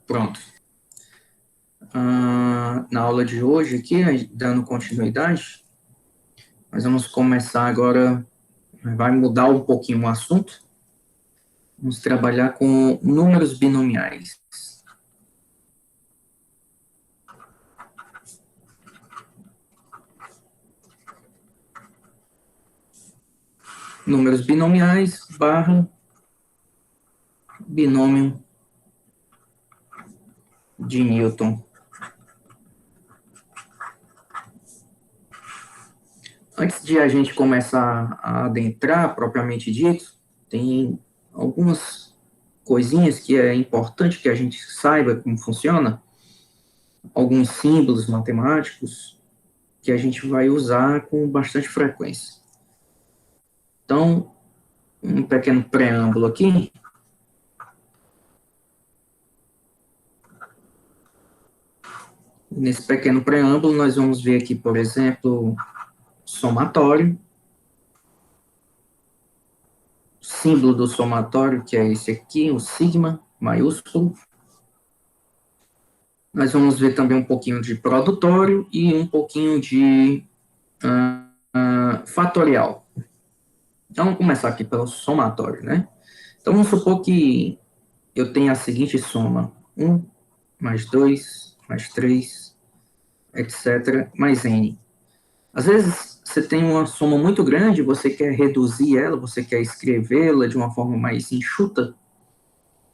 Pronto. Na aula de hoje aqui, dando continuidade, nós vamos começar agora, vai mudar um pouquinho o assunto, vamos trabalhar com números binomiais. Números binomiais barra binômio de Newton. Antes de a gente começar a adentrar, propriamente dito, tem algumas coisinhas que é importante que a gente saiba como funciona, alguns símbolos matemáticos que a gente vai usar com bastante frequência. Então, um pequeno preâmbulo aqui. Nesse pequeno preâmbulo, nós vamos ver aqui, por exemplo, somatório, símbolo do somatório, que é esse aqui, o sigma maiúsculo. Nós vamos ver também um pouquinho de produtório e um pouquinho de fatorial. Então, vamos começar aqui pelo somatório, né? Então, vamos supor que eu tenha a seguinte soma: 1 mais 2 mais 3, etc., mais n. Às vezes, você tem uma soma muito grande, você quer reduzir ela, você quer escrevê-la de uma forma mais enxuta,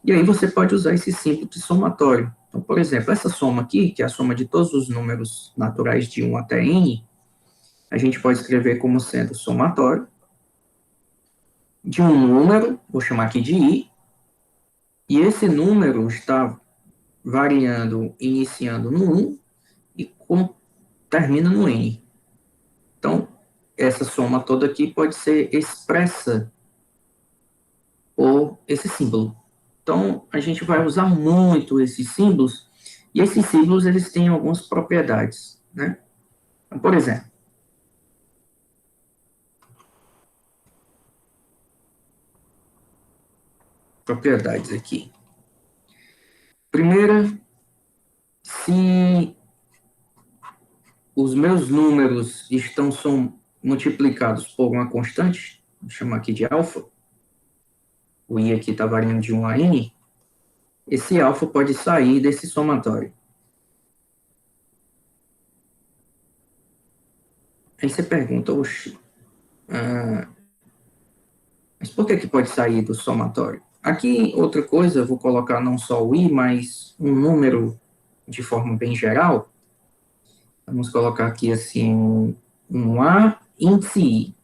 e aí você pode usar esse símbolo de somatório. Então, por exemplo, essa soma aqui, que é a soma de todos os números naturais de 1 até n, a gente pode escrever como sendo somatório de um número, vou chamar aqui de i, e esse número está variando, iniciando no 1 e termina no n. Então, essa soma toda aqui pode ser expressa por esse símbolo. Então, a gente vai usar muito esses símbolos, e esses símbolos, eles têm algumas propriedades, né? Então, por exemplo, propriedades aqui. Primeira, se os meus números são multiplicados por uma constante, vou chamar aqui de alfa, o i aqui está variando de 1 a n, esse alfa pode sair desse somatório. Aí você pergunta, oxe, mas por que pode sair do somatório? Aqui, outra coisa, eu vou colocar não só o i, mas um número de forma bem geral. Vamos colocar aqui assim, um a índice i.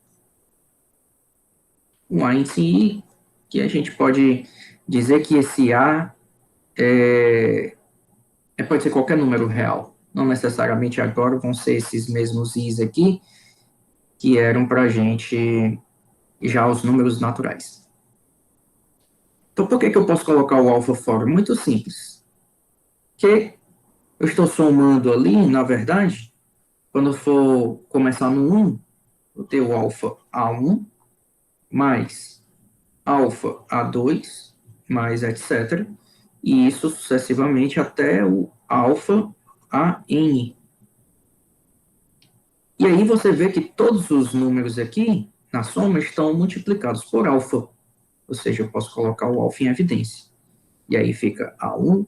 Um a índice i, que a gente pode dizer que esse a pode ser qualquer número real. Não necessariamente agora vão ser esses mesmos i's aqui, que eram para a gente já os números naturais. Então, por que eu posso colocar o alfa fora? Muito simples. Porque eu estou somando ali, na verdade, quando eu for começar no 1, eu tenho o alfa A1 mais alfa A2 mais etc. E isso sucessivamente até o alfa AN. E aí você vê que todos os números aqui, na soma, estão multiplicados por alfa. Ou seja, eu posso colocar o alfa em evidência. E aí fica A1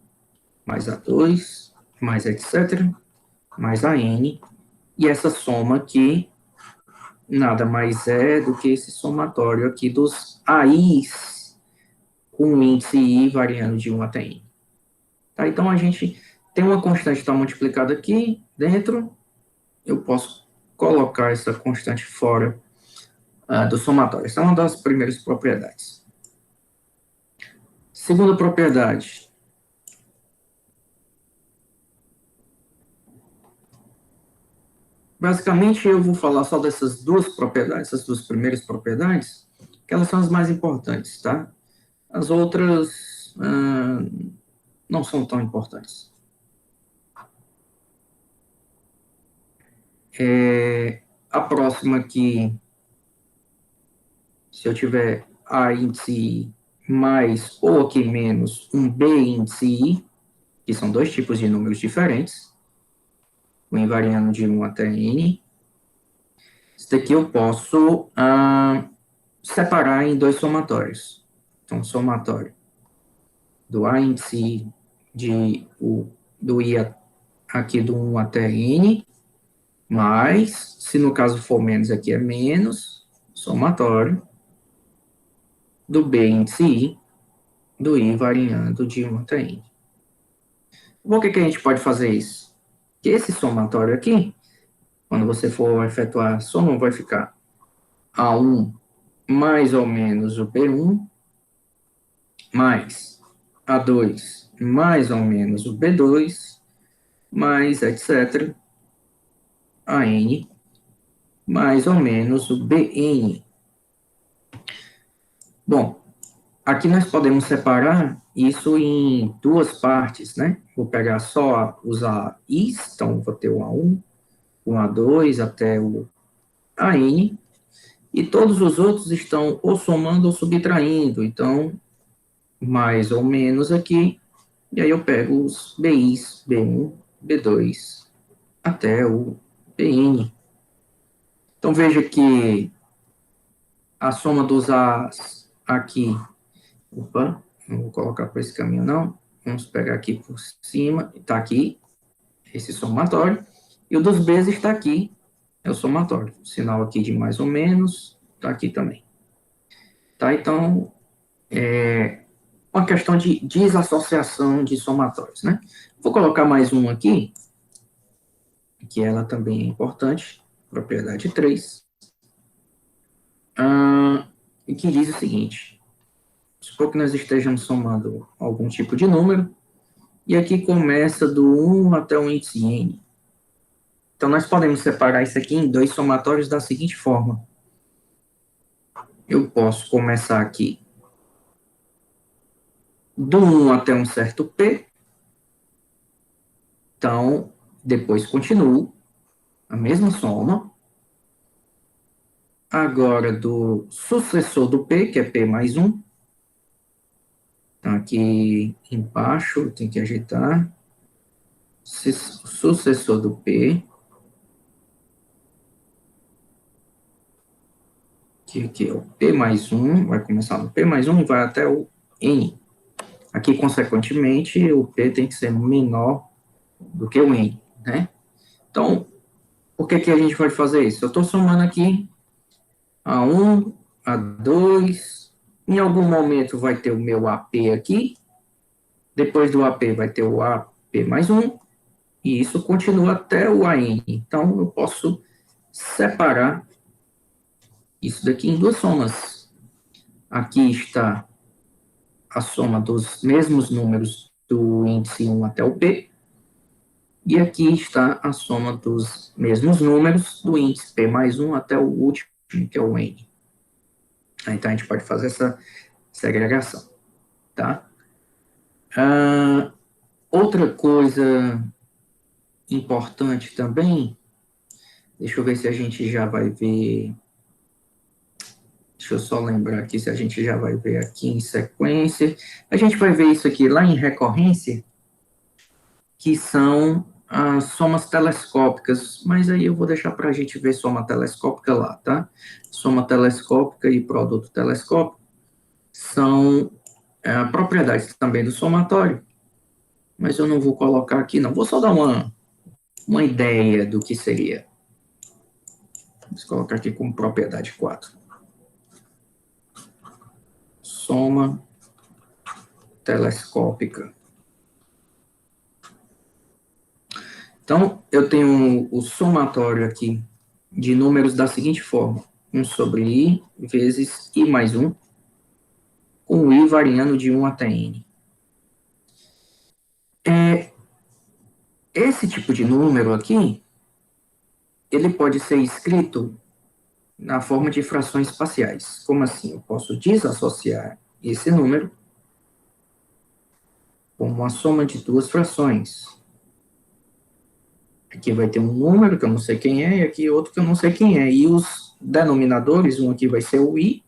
mais A2 mais etc. mais AN. E essa soma aqui nada mais é do que esse somatório aqui dos AIs com índice I variando de 1 até N. Tá? Então, a gente tem uma constante que está multiplicada aqui dentro, eu posso colocar essa constante fora do somatório. Essa é uma das primeiras propriedades. Segunda propriedade. Basicamente, eu vou falar só dessas duas propriedades, essas duas primeiras propriedades, que elas são as mais importantes, tá? As outras não são tão importantes. A próxima aqui, se eu tiver A índice I mais ou aqui menos um B índice I, que são dois tipos de números diferentes, o i variando de 1 até n. Isso daqui eu posso separar em dois somatórios. Então, somatório do a índice i do i aqui do 1 até n, mais, se no caso for menos, aqui é menos, somatório do b índice i do i variando de 1 até n. Por que a gente pode fazer isso? Que esse somatório aqui, quando você for efetuar a soma, vai ficar A1 mais ou menos o B1, mais A2 mais ou menos o B2, mais etc. AN mais ou menos o BN. Bom, aqui nós podemos separar isso em duas partes, né? Vou pegar só os AIs, então vou ter o A1, o A2 até o AN, e todos os outros estão ou somando ou subtraindo, então, mais ou menos aqui, e aí eu pego os BIs, B1, B2, até o BN. Então, veja que a soma dos A's aqui, opa, não vou colocar por esse caminho não, vamos pegar aqui por cima, está aqui, esse somatório, e o dos B's está aqui, é o somatório, o sinal aqui de mais ou menos, está aqui também. Tá, então, é uma questão de desassociação de somatórios, né? Vou colocar mais um aqui, que ela também é importante, propriedade 3, e que diz o seguinte: supor que nós estejamos somando algum tipo de número, e aqui começa do 1 até o índice n. Então, nós podemos separar isso aqui em dois somatórios da seguinte forma. Eu posso começar aqui do 1 até um certo p, então, depois continuo a mesma soma. Agora, do sucessor do p, que é p mais 1, então, aqui embaixo, tem que ajeitar, sucessor do p, que é o p mais 1, vai começar no p mais 1 e vai até o n. Aqui, consequentemente, o p tem que ser menor do que o n, né? Então, por que a gente vai fazer isso? Eu estou somando aqui A1, A2, em algum momento vai ter o meu AP aqui, depois do AP vai ter o AP mais 1, e isso continua até o AN. Então, eu posso separar isso daqui em duas somas. Aqui está a soma dos mesmos números do índice 1 até o P, e aqui está a soma dos mesmos números do índice P mais 1 até o último, que é o N. Então, a gente pode fazer essa segregação, tá? Outra coisa importante também, deixa eu ver se a gente já vai ver, deixa eu só lembrar aqui se a gente já vai ver aqui em sequência. A gente vai ver isso aqui lá em recorrência, que são as somas telescópicas, mas aí eu vou deixar para a gente ver soma telescópica lá, tá? Soma telescópica e produto telescópico são propriedades também do somatório, mas eu não vou colocar aqui, não. Vou só dar uma ideia do que seria. Vamos colocar aqui como propriedade 4. Soma telescópica. Então, eu tenho o somatório aqui de números da seguinte forma: 1 sobre i vezes i mais 1, com o i variando de 1 até n. Esse tipo de número aqui, ele pode ser escrito na forma de frações parciais. Como assim? Eu posso desassociar esse número como uma soma de duas frações. Aqui vai ter um número que eu não sei quem é, e aqui outro que eu não sei quem é. E os denominadores, um aqui vai ser o i,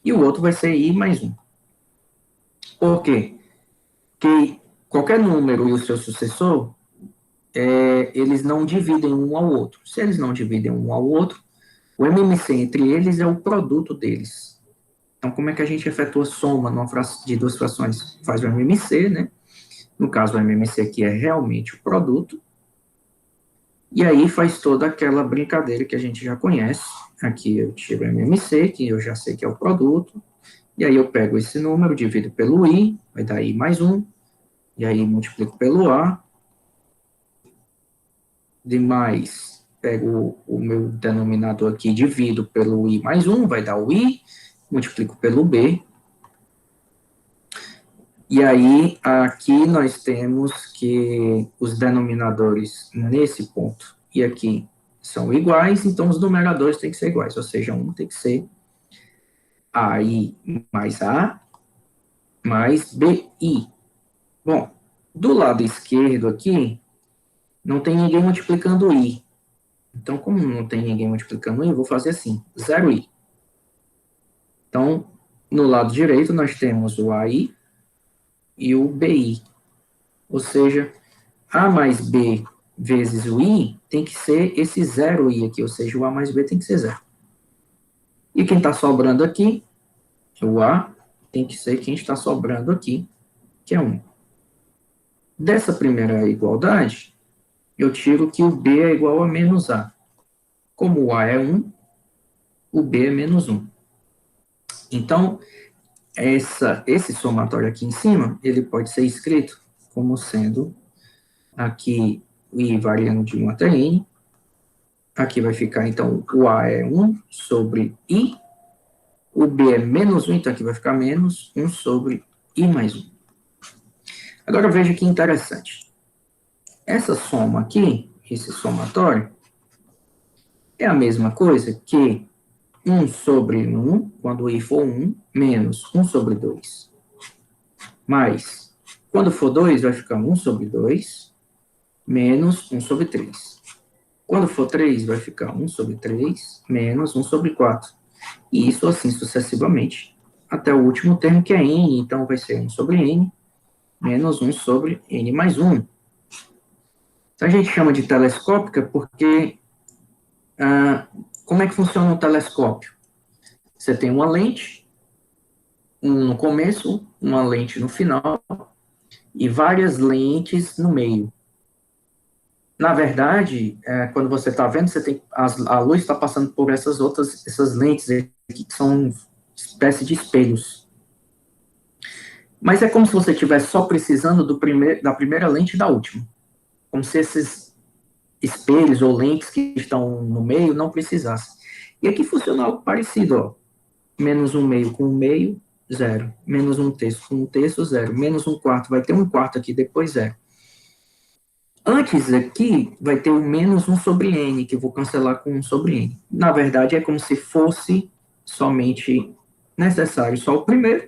e o outro vai ser i mais 1. Por quê? Porque qualquer número e o seu sucessor, eles não dividem um ao outro. Se eles não dividem um ao outro, o MMC entre eles é o produto deles. Então, como é que a gente efetua soma de duas frações? Faz o MMC, né? No caso, o MMC aqui é realmente o produto. E aí faz toda aquela brincadeira que a gente já conhece. Aqui eu tiro o MMC, que eu já sei que é o produto. E aí eu pego esse número, divido pelo I, vai dar I mais 1. E aí multiplico pelo A. Demais, pego o meu denominador aqui, divido pelo I mais 1, vai dar o I. Multiplico pelo B. E aí, aqui nós temos que os denominadores nesse ponto e aqui são iguais, então os numeradores têm que ser iguais, ou seja, um tem que ser AI mais A mais BI. Bom, do lado esquerdo aqui, não tem ninguém multiplicando I. Então, como não tem ninguém multiplicando I, eu vou fazer assim, 0I. Então, no lado direito, nós temos o AI e o BI. Ou seja, A mais B vezes o I tem que ser esse 0I aqui, ou seja, o A mais B tem que ser 0. E quem está sobrando aqui, o A, tem que ser quem está sobrando aqui, que é 1. Dessa primeira igualdade, eu tiro que o B é igual a menos A. Como o A é 1, o B é menos 1. Então, esse somatório aqui em cima, ele pode ser escrito como sendo aqui o I variando de 1 até N. Aqui vai ficar, então, o A é 1 sobre I. O B é menos 1, então aqui vai ficar menos 1 sobre I mais 1. Agora veja que interessante. Essa soma aqui, esse somatório, é a mesma coisa que 1 sobre 1, quando o I for 1, menos 1 sobre 2. Mais, quando for 2, vai ficar 1 sobre 2, menos 1 sobre 3. Quando for 3, vai ficar 1 sobre 3, menos 1 sobre 4. E isso assim sucessivamente, até o último termo, que é N, então vai ser 1 sobre N, menos 1 sobre N mais 1. Então a gente chama de telescópica porque, como é que funciona o telescópio? Você tem uma lente, no começo, uma lente no final, e várias lentes no meio. Na verdade, quando você está vendo, você tem, a luz está passando por essas lentes aqui, que são espécie de espelhos. Mas é como se você estivesse só precisando da primeira lente e da última. Como se esses espelhos ou lentes que estão no meio não precisassem. E aqui funciona algo parecido, ó. Menos um meio com um meio, 0. Menos um terço com um terço, 0. Menos um quarto, vai ter um quarto aqui, depois 0. Antes aqui, vai ter o menos 1 sobre n, que eu vou cancelar com 1 sobre n. Na verdade, é como se fosse somente necessário só o primeiro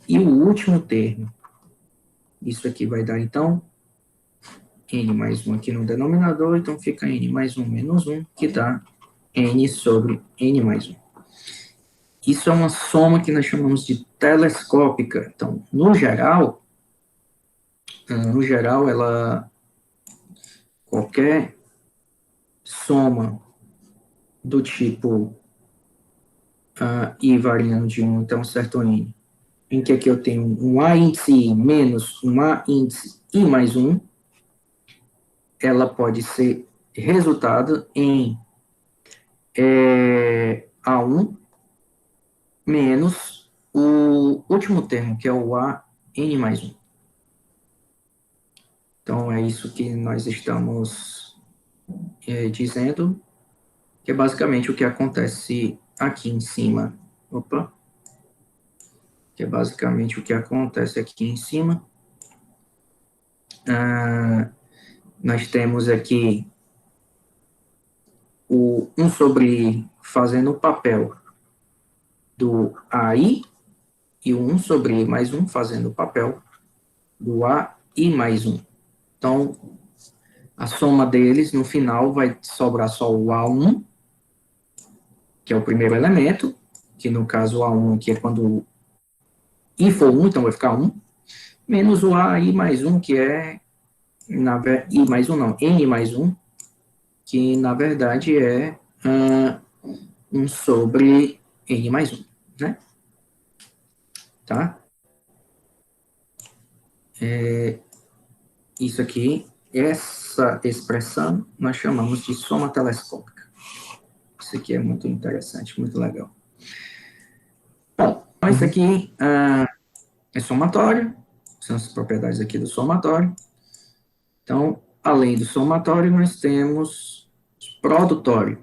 e o último termo. Isso aqui vai dar, então, n mais 1 aqui no denominador, então fica n mais 1 menos 1, que dá n sobre n mais 1. Isso é uma soma que nós chamamos de telescópica. Então, no geral, qualquer soma do tipo I variando de 1 até um certo n, em que aqui eu tenho um A índice I menos um A índice I mais 1, ela pode ser resultado em A1 menos o último termo, que é o A n mais 1. Então, é isso que nós estamos dizendo, que é basicamente o que acontece aqui em cima. Opa! Que é basicamente o que acontece aqui em cima. Nós temos aqui o 1 sobre I fazendo o papel do AI e o 1 sobre I mais 1 fazendo o papel do AI mais 1. Então, a soma deles, no final, vai sobrar só o A1, que é o primeiro elemento, que no caso o A1 aqui é quando I for 1, então vai ficar 1, menos o AI mais 1, que é, I mais 1 não, N mais 1, que na verdade é 1 sobre N mais 1, né? Tá? Isso aqui, essa expressão, nós chamamos de soma telescópica. Isso aqui é muito interessante, muito legal. Bom, isso aqui é somatório, são as propriedades aqui do somatório. Então, além do somatório, nós temos produtório.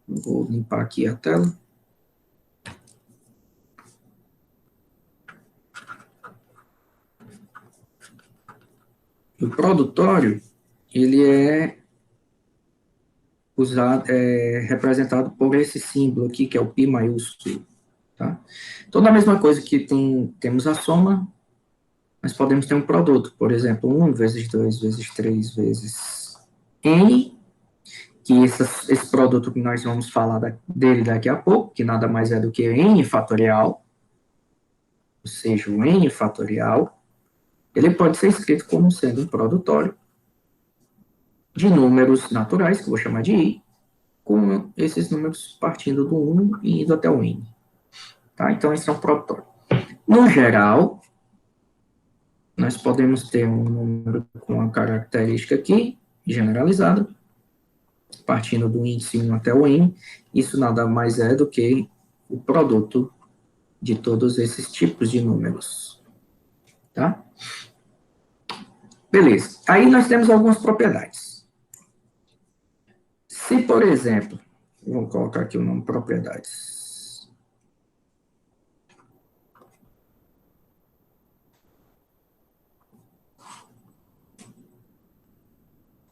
Vou limpar aqui a tela. O produtório, ele é representado por esse símbolo aqui, que é o π maiúsculo. Tá? Então, da mesma coisa que temos a soma, nós podemos ter um produto, por exemplo, 1 vezes 2 vezes 3 vezes n, que esse produto que nós vamos falar dele daqui a pouco, que nada mais é do que n fatorial, ou seja, o n fatorial, ele pode ser escrito como sendo um produtório de números naturais, que eu vou chamar de i, com esses números partindo do 1 e indo até o n. Tá? Então, esse é um produtório. No geral, nós podemos ter um número com a característica aqui, generalizada, partindo do índice 1 até o n. Isso nada mais é do que o produto de todos esses tipos de números. Tá? Beleza. Aí nós temos algumas propriedades. Se, por exemplo, vamos colocar aqui o nome propriedades.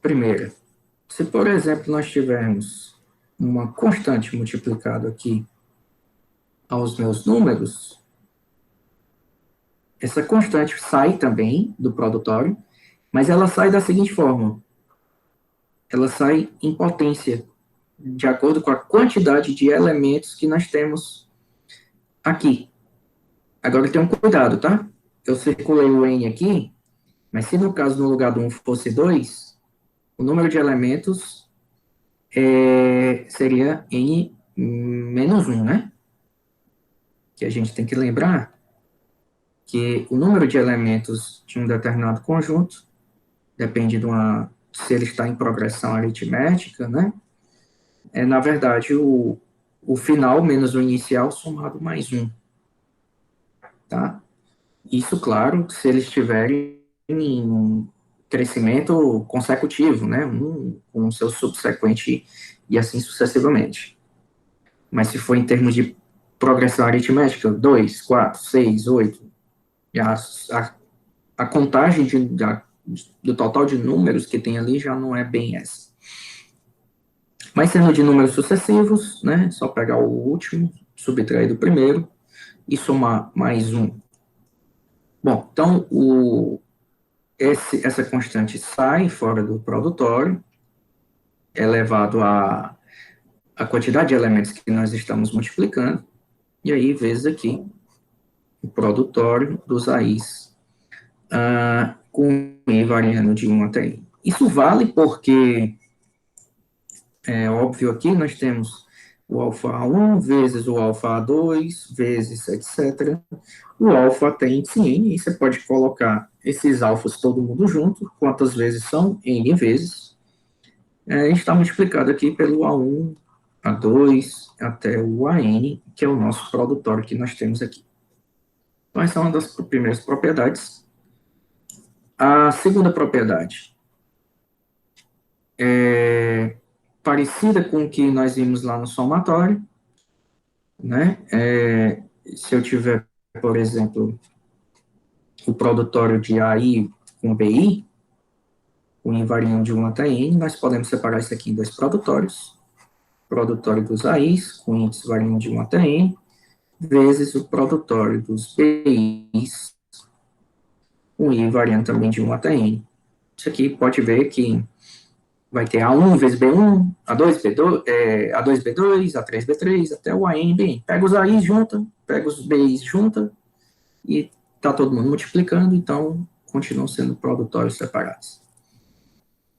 Primeira, se, por exemplo, nós tivermos uma constante multiplicada aqui aos meus números, essa constante sai também do produtório, mas ela sai da seguinte forma. Ela sai em potência, de acordo com a quantidade de elementos que nós temos aqui. Agora tem um cuidado, tá? Eu circulei o n aqui, mas se no caso, no lugar do 1 fosse 2, o número de elementos seria n menos 1, né? Que a gente tem que lembrar que o número de elementos de um determinado conjunto depende se ele está em progressão aritmética, né? É, na verdade, o final menos o inicial somado mais 1. Tá? Isso, claro, se eles estiverem em crescimento consecutivo, né? Um com o seu subsequente e assim sucessivamente. Mas se for em termos de progressão aritmética, 2, 4, 6, 8, a contagem do total de números que tem ali já não é bem essa. Mas sendo de números sucessivos, né? Só pegar o último, subtrair do primeiro e somar mais 1. Bom, então, essa constante sai fora do produtório, é elevado a quantidade de elementos que nós estamos multiplicando, e aí, vezes aqui, o produtório dos AIs, com I variando de 1 até I. Isso vale porque, é óbvio aqui, nós temos o alfa A1 vezes o alfa A2, vezes etc. O alfa tem índice n, e você pode colocar esses alfas todo mundo junto, quantas vezes são? N vezes. Está multiplicado aqui pelo A1, A2, até o AN, que é o nosso produtório que nós temos aqui. Então, essa é uma das primeiras propriedades. A segunda propriedade é parecida com o que nós vimos lá no somatório, né? Se eu tiver, por exemplo, o produtório de AI com BI, com I variando de 1 até N, nós podemos separar isso aqui em dois produtórios. Produtório dos AIs, com índice variando de 1 até N, vezes o produtório dos BIs, com I variando também de 1 até N. Isso aqui pode ver que vai ter A1 vezes B1, A2B2, A2B2, A3B3, até o ANBN. Pega os AIs junta, pega os BIs junta, e está todo mundo multiplicando, então continuam sendo produtórios separados.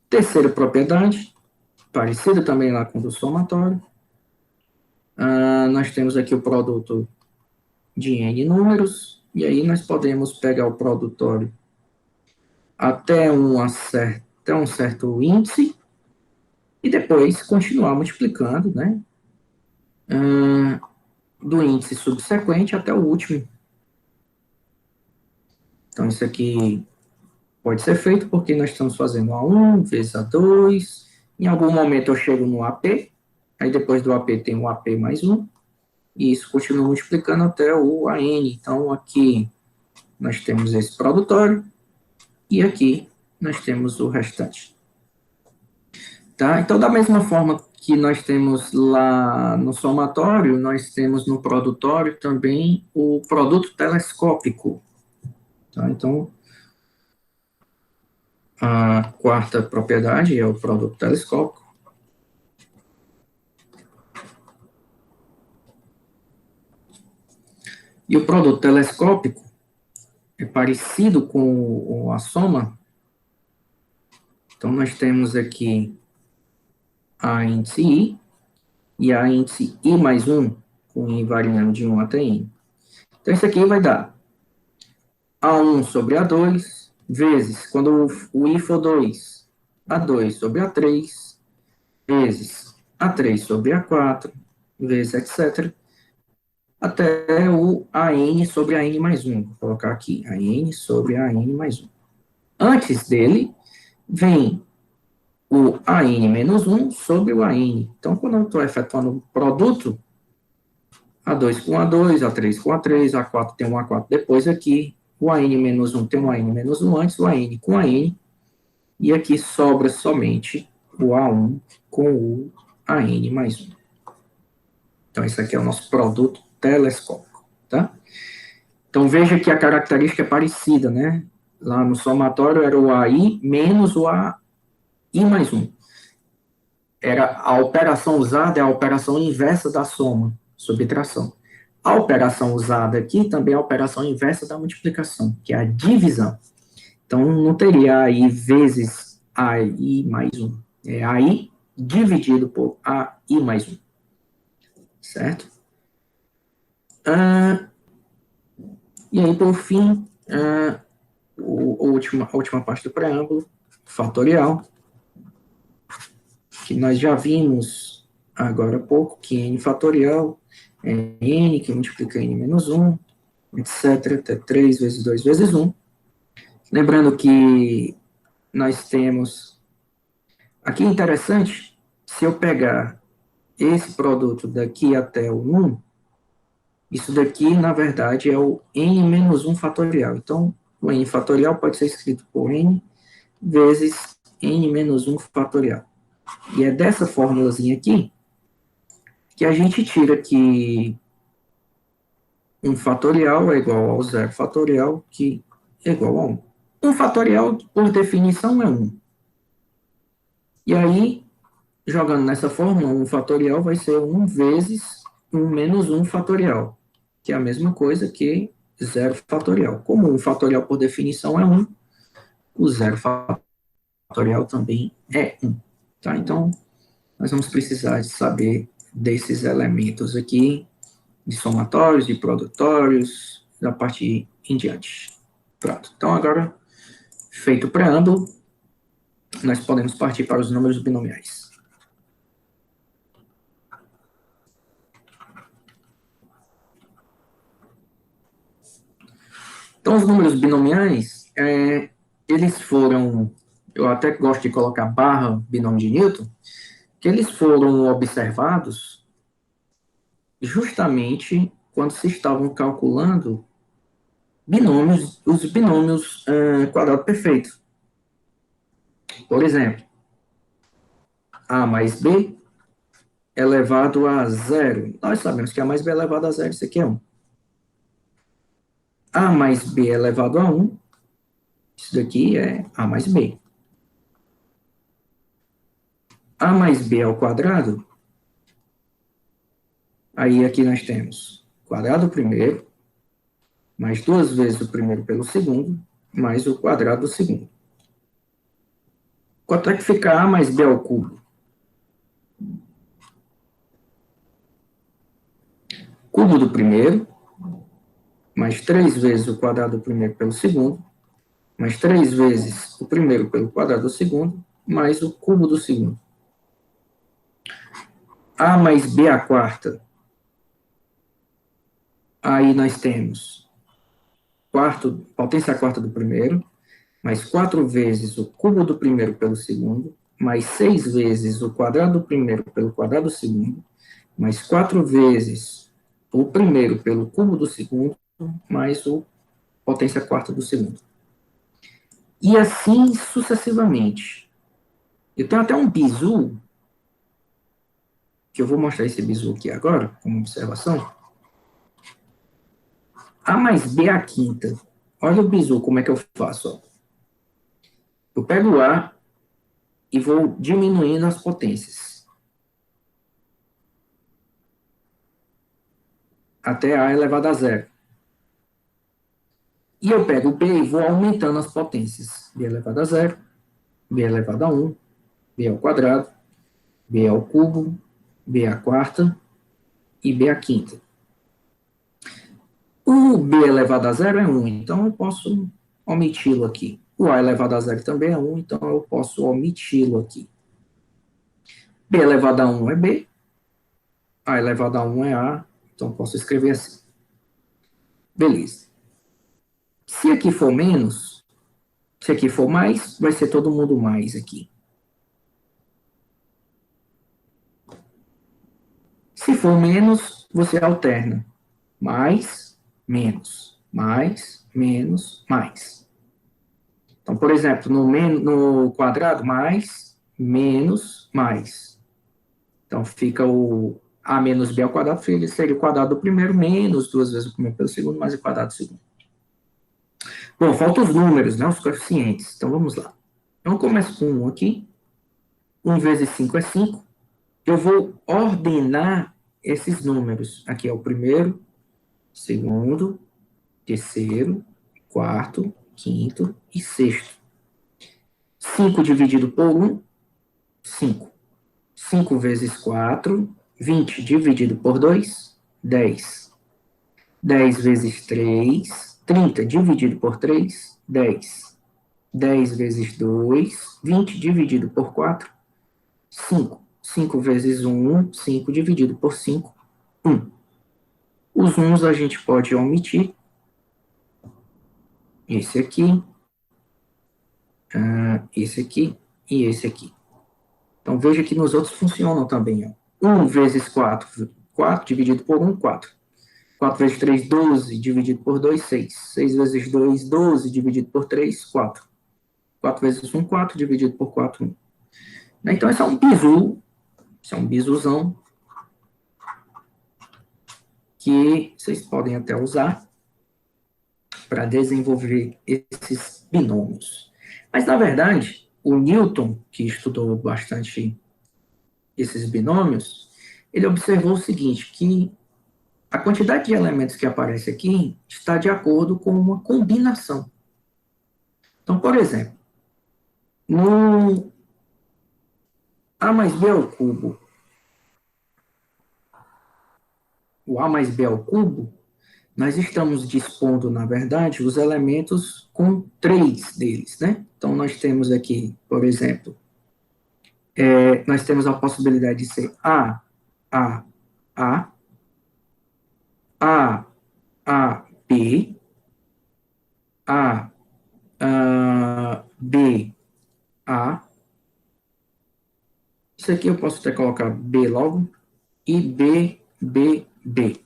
Terceira propriedade, parecida também lá com o do somatório. Nós temos aqui o produto de N números, e aí nós podemos pegar o produtório até um certo índice, e depois continuar multiplicando, né? Do índice subsequente até o último. Então, isso aqui pode ser feito porque nós estamos fazendo A1 vezes A2. Em algum momento eu chego no AP, aí depois do AP tem o AP mais 1, e isso continua multiplicando até o AN. Então, aqui nós temos esse produtório, e aqui nós temos o restante. Tá? Então, da mesma forma que nós temos lá no somatório, nós temos no produtório também o produto telescópico. Tá? Então, a quarta propriedade é o produto telescópico. E o produto telescópico é parecido com a soma. Então, nós temos aqui a índice I e a índice I mais 1, com I variando de 1 até N. Então, isso aqui vai dar A1 sobre A2, vezes, quando o I for 2, A2 sobre A3, vezes A3 sobre A4, vezes etc., até o AN sobre AN mais 1. Vou colocar aqui, AN sobre AN mais 1. Antes dele, vem o AN menos 1 sobre o AN. Então, quando eu estou efetuando o produto, A2 com A2, A3 com A3, A4 tem um A4 depois aqui, o AN menos 1 tem um AN menos 1 antes, o AN com AN, e aqui sobra somente o A1 com o AN mais 1. Então, esse aqui é o nosso produto telescópico, tá? Então, veja que a característica é parecida, né? Lá no somatório era o AI menos o AI mais 1. A operação usada é a operação inversa da soma, subtração. A operação usada aqui também é a operação inversa da multiplicação, que é a divisão. Então, não teria AI vezes AI mais 1. É AI dividido por AI mais 1. Certo? E aí, por fim, a última parte do preâmbulo, fatorial, que nós já vimos agora há pouco, que n fatorial é n, que multiplica n menos 1, etc., até 3 vezes 2 vezes 1. Lembrando que nós temos, aqui é interessante, se eu pegar esse produto daqui até o 1, isso daqui, na verdade, é o n menos 1 fatorial. Então, o n fatorial pode ser escrito por n vezes n menos 1 fatorial. E é dessa formulazinha aqui que a gente tira que 1 fatorial é igual ao 0 fatorial, que é igual a 1. 1 fatorial, por definição, é 1. E aí, jogando nessa fórmula, 1 fatorial vai ser 1 vezes 1 menos 1 fatorial, que é a mesma coisa que 0 fatorial. Como 1 fatorial, por definição, é 1, o 0 fatorial também é 1. Tá? Então, nós vamos precisar de saber desses elementos aqui, de somatórios, de produtórios, da parte em diante. Pronto. Então, agora, feito o preâmbulo, nós podemos partir para os números binomiais. Então, os números binomiais, eles foram, eu até gosto de colocar barra binômio de Newton, que eles foram observados justamente quando se estavam calculando binômios, os binômios quadrado perfeito. Por exemplo, A mais B elevado a zero. Nós sabemos que A mais B elevado a zero, isso aqui é 1. A mais B elevado a 1, isso daqui é A mais B. A mais B ao quadrado, aí aqui nós temos quadrado primeiro, mais 2 vezes o primeiro pelo segundo, mais o quadrado do segundo. Quanto é que fica A mais B ao cubo? Cubo do primeiro, mais 3 vezes o quadrado do primeiro pelo segundo, mais 3 vezes o primeiro pelo quadrado do segundo, mais o cubo do segundo. A mais B à quarta. Aí nós temos potência quarta do primeiro, mais 4 vezes o cubo do primeiro pelo segundo, mais 6 vezes o quadrado do primeiro pelo quadrado do segundo, mais 4 vezes o primeiro pelo cubo do segundo, mais o potência quarta do segundo. E assim sucessivamente. Eu tenho até um bizu, que eu vou mostrar esse bizu aqui agora, como observação. A mais B à quinta. Olha o bizu, como é que eu faço. Ó. Eu pego o A e vou diminuindo as potências. Até A elevado a zero. E eu pego o B e vou aumentando as potências. B elevado a zero, B elevado a 1, B ao quadrado, B ao cubo, B à quarta e B à quinta. O B elevado a zero é 1, então eu posso omiti-lo aqui. O A elevado a zero também é 1, então eu posso omiti-lo aqui. B elevado a 1 é B, A elevado a 1 é A, então eu posso escrever assim. Beleza. Se aqui for menos, se aqui for mais, vai ser todo mundo mais aqui. Se for menos, você alterna. Mais, menos. Mais, menos, mais. Então, por exemplo, no quadrado, mais, menos, mais. Então, fica o A menos B ao quadrado, seria o quadrado do primeiro, menos 2 vezes o primeiro pelo segundo, mais o quadrado do segundo. Bom, faltam os números, né, os coeficientes. Então, vamos lá. Eu começo com 1 aqui. 1 vezes 5 é 5. Eu vou ordenar esses números. Aqui é o primeiro, segundo, terceiro, quarto, quinto e sexto. 5 dividido por 1, 5. 5 vezes 4, 20 dividido por 2, 10. 10 vezes 3, 30 dividido por 3, 10. 10 vezes 2, 20 dividido por 4, 5. 5 vezes 1, 5 dividido por 5, 1. Os 1 a gente pode omitir. Esse aqui, esse aqui e esse aqui. Então, veja que nos outros funcionam também. Ó. 1 vezes 4, 4 dividido por 1, 4. 4 vezes 3, 12, dividido por 2, 6. 6 vezes 2, 12, dividido por 3, 4. 4 vezes 1, 4, dividido por 4, 1. Então, esse é um bizu, esse é um bizuzão, que vocês podem até usar para desenvolver esses binômios. Mas, na verdade, o Newton, que estudou bastante esses binômios, ele observou o seguinte, que a quantidade de elementos que aparece aqui está de acordo com uma combinação. Então, por exemplo, no A mais B ao cubo, o A mais B ao cubo, nós estamos dispondo, na verdade, os elementos com 3 deles, né? Então, nós temos aqui, por exemplo, nós temos a possibilidade de ser A, A, A, A, A, B, B, A. Isso aqui eu posso até colocar B logo, e B, B, B.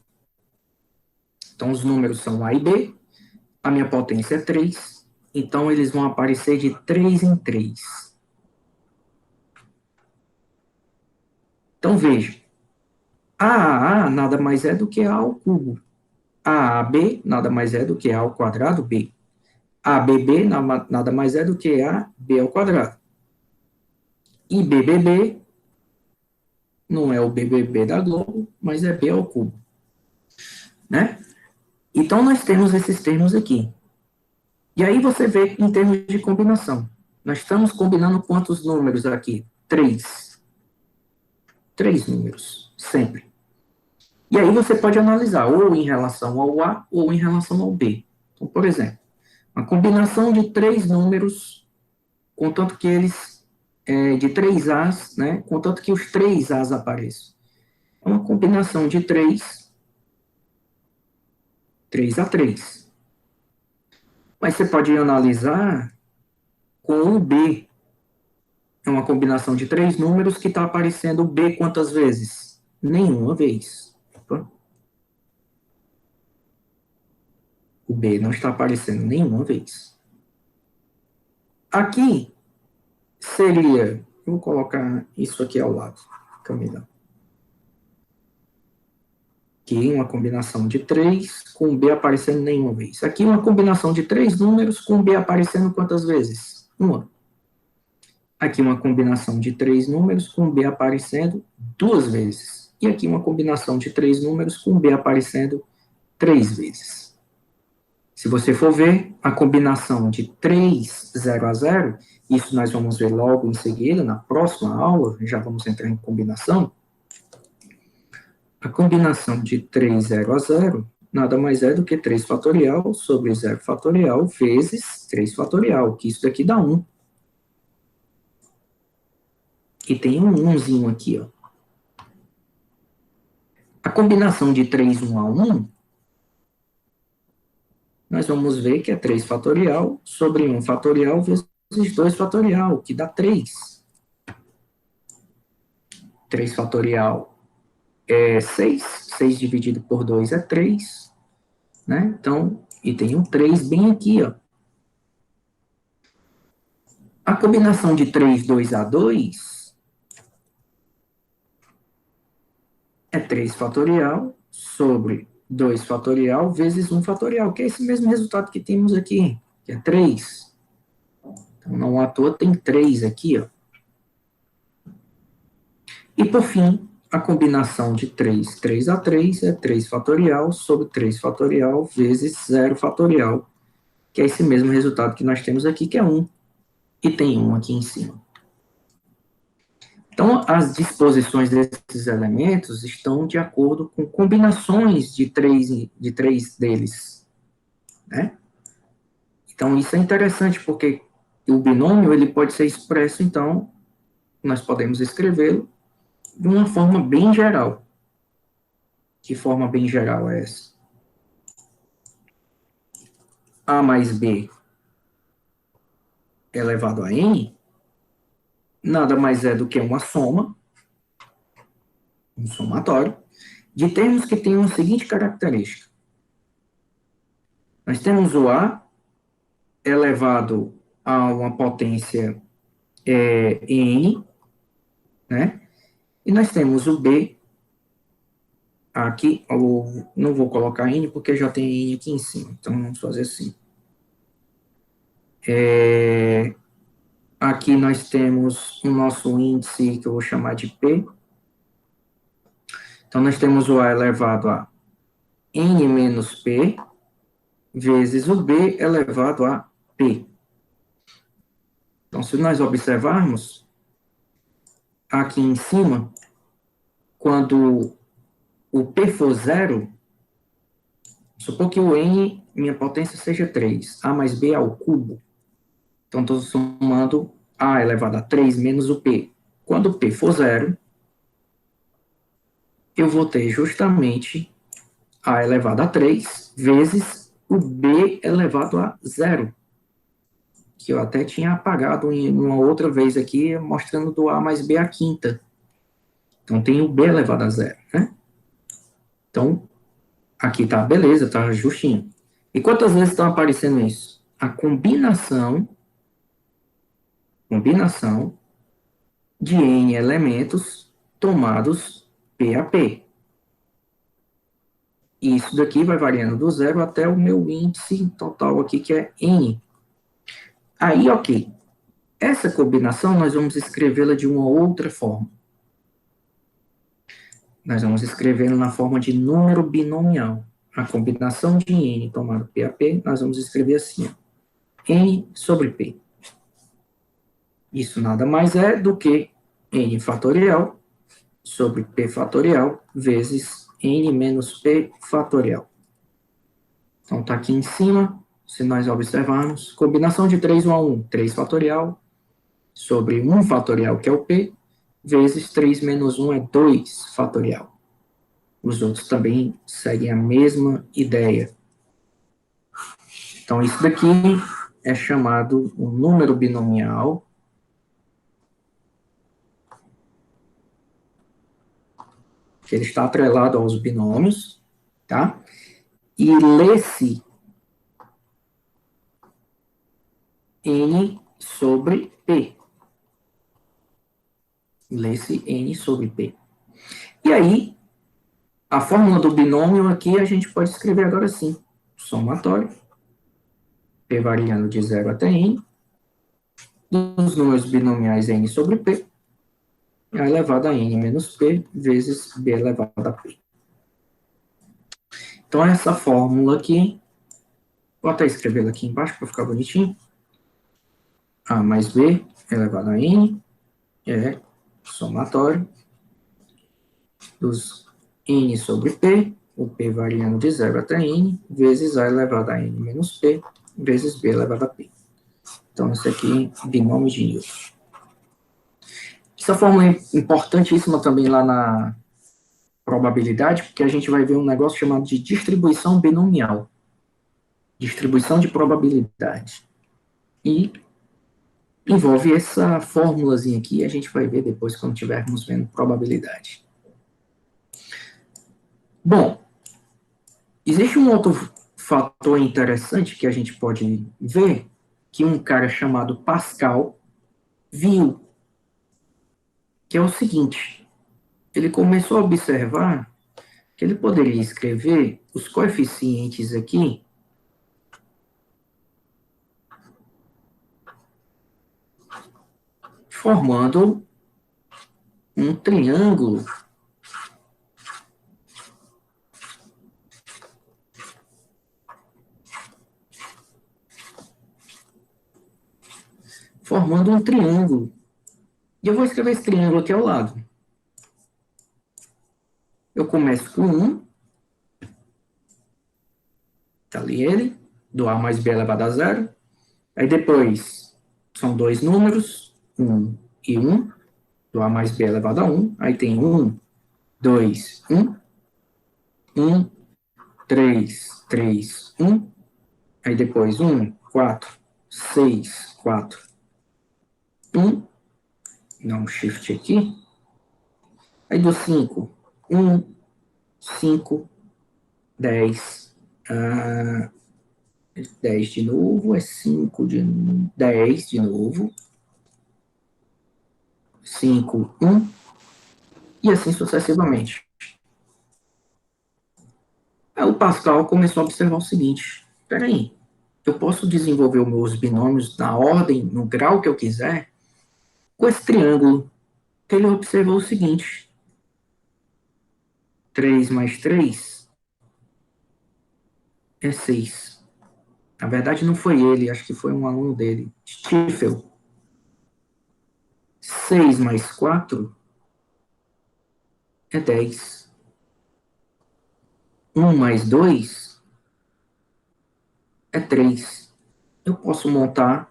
Então, os números são A e B, a minha potência é 3, então eles vão aparecer de 3 em 3. Então, veja, A nada mais é do que A ao cubo. AB nada mais é do que A ao quadrado B. ABB nada mais é do que AB ao quadrado. E BBB não é o BBB da Globo, mas é B ao cubo. Né? Então, nós temos esses termos aqui. E aí você vê em termos de combinação. Nós estamos combinando quantos números aqui? 3. 3 números, sempre. E aí você pode analisar ou em relação ao A ou em relação ao B. Então, por exemplo, uma combinação de 3 números, contanto que eles, de 3 As, né, contanto que os 3 As apareçam. É uma combinação de 3 a 3. Mas você pode analisar com o B. É uma combinação de 3 números que está aparecendo o B quantas vezes? Nenhuma vez. Opa. O B não está aparecendo nenhuma vez. Aqui seria, eu vou colocar isso aqui ao lado, Camila. Aqui uma combinação de 3 com B aparecendo nenhuma vez. Aqui uma combinação de 3 números com B aparecendo quantas vezes? Uma. Aqui uma combinação de 3 números com B aparecendo 2 vezes. E aqui uma combinação de 3 números com B aparecendo 3 vezes. Se você for ver a combinação de 3, 0 a 0, isso nós vamos ver logo em seguida, na próxima aula, já vamos entrar em combinação. A combinação de 3, 0 a 0 nada mais é do que 3 fatorial sobre 0 fatorial vezes 3 fatorial, que isso daqui dá 1. E tem um 1zinho aqui, ó. A combinação de 3, 1 a 1, nós vamos ver que é 3 fatorial sobre 1 fatorial vezes 2 fatorial, que dá 3. 3 fatorial é 6, 6 dividido por 2 é 3, né? Então, e tem um 3 bem aqui, ó. A combinação de 3, 2 a 2 é 3 fatorial sobre 2 fatorial vezes 1 fatorial, que é esse mesmo resultado que temos aqui, que é 3. Então, não à toa tem 3 aqui, ó. E, por fim, a combinação de 3, 3 a 3 é 3 fatorial sobre 3 fatorial vezes 0 fatorial, que é esse mesmo resultado que nós temos aqui, que é 1, e tem 1 aqui em cima. Então, as disposições desses elementos estão de acordo com combinações de três deles, né? Então, isso é interessante, porque o binômio ele pode ser expresso, então, nós podemos escrevê-lo de uma forma bem geral. Que forma bem geral é essa? A mais B elevado a N nada mais é do que uma soma, um somatório, de termos que têm a seguinte característica. Nós temos o A elevado a uma potência N, né? E nós temos o B aqui, não vou colocar N porque já tem N aqui em cima, então vamos fazer assim. Aqui nós temos o nosso índice, que eu vou chamar de P. Então, nós temos o A elevado a N menos P, vezes o B elevado a P. Então, se nós observarmos, aqui em cima, quando o P for zero, supor que o N, minha potência seja 3, A mais B ao cubo. Então, estou somando A elevado a 3 menos o P. Quando o P for zero, eu vou ter justamente A elevado a 3 vezes o B elevado a zero, que eu até tinha apagado em uma outra vez aqui, mostrando do A mais B à quinta. Então, tem o B elevado a zero, né? Então, aqui tá beleza, tá justinho. E quantas vezes estão aparecendo isso? A combinação de N elementos tomados P a P. E isso daqui vai variando do zero até o meu índice total aqui, que é N. Aí, ok. Essa combinação, nós vamos escrevê-la de uma outra forma. Nós vamos escrevê-la na forma de número binomial. A combinação de N tomado P a P, nós vamos escrever assim, ó. N sobre P. Isso nada mais é do que N fatorial sobre P fatorial vezes N menos P fatorial. Então, está aqui em cima, se nós observarmos, combinação de 3, 1 a 1, 3 fatorial, sobre 1 fatorial, que é o P, vezes 3 menos 1 é 2 fatorial. Os outros também seguem a mesma ideia. Então, isso daqui é chamado um número binomial, que ele está atrelado aos binômios, tá? E lê-se N sobre P. Lê-se N sobre P. E aí, a fórmula do binômio aqui a gente pode escrever agora sim. Somatório, P variando de 0 até N, dos números binomiais N sobre P, A elevado a N menos P, vezes B elevado a P. Então, essa fórmula aqui, vou até escrevê-la aqui embaixo para ficar bonitinho. A mais B elevado a N é somatório dos N sobre P, o P variando de 0 até N, vezes A elevado a N menos P, vezes B elevado a P. Então, isso aqui é binômio de Newton. Essa fórmula é importantíssima também lá na probabilidade, porque a gente vai ver um negócio chamado de distribuição binomial. Distribuição de probabilidade. E envolve essa fórmulazinha aqui, a gente vai ver depois quando estivermos vendo probabilidade. Bom, existe um outro fator interessante que a gente pode ver, que um cara chamado Pascal viu, que é o seguinte: ele começou a observar que ele poderia escrever os coeficientes aqui formando um triângulo formando um triângulo. E eu vou escrever esse triângulo aqui ao lado. Eu começo com 1, tá ali ele, do A mais B elevado a 0. Aí depois são dois números, 1 e 1, do A mais B elevado a 1. Aí tem 1, 2, 1, 1, 3, 3, 1. Aí depois 1, 4, 6, 4, 1. Dá um shift aqui. Aí do 5, 1, 5, 10, 10 de novo, é 5 de 10 de novo, 5, 1, e assim sucessivamente. Aí o Pascal começou a observar o seguinte: peraí, eu posso desenvolver os meus binômios na ordem, no grau que eu quiser, com esse triângulo. Ele observou o seguinte: 3 mais 3 é 6. Na verdade, não foi ele, acho que foi um aluno dele, Stiefel. 6 mais 4 é 10. 1 mais 2 é 3. Eu posso montar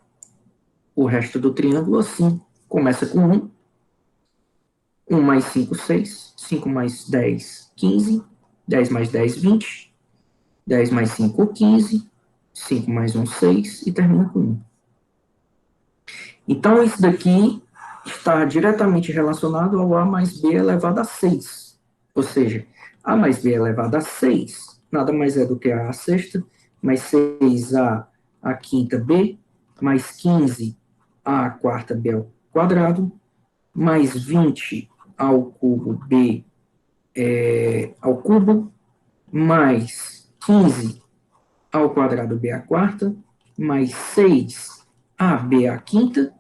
o resto do triângulo assim. Começa com 1. 1 mais 5, 6. 5 mais 10, 15. 10 mais 10, 20. 10 mais 5, 15. 5 mais 1, 6. E termina com 1. Então, isso daqui está diretamente relacionado ao A mais B elevado a 6. Ou seja, A mais B elevado a 6 nada mais é do que A sexta, mais 6A a quinta B, mais 15 A quarta B ao quadrado, mais 20 ao cubo B ao cubo, mais 15 ao quadrado B à quarta, mais 6 AB à quinta,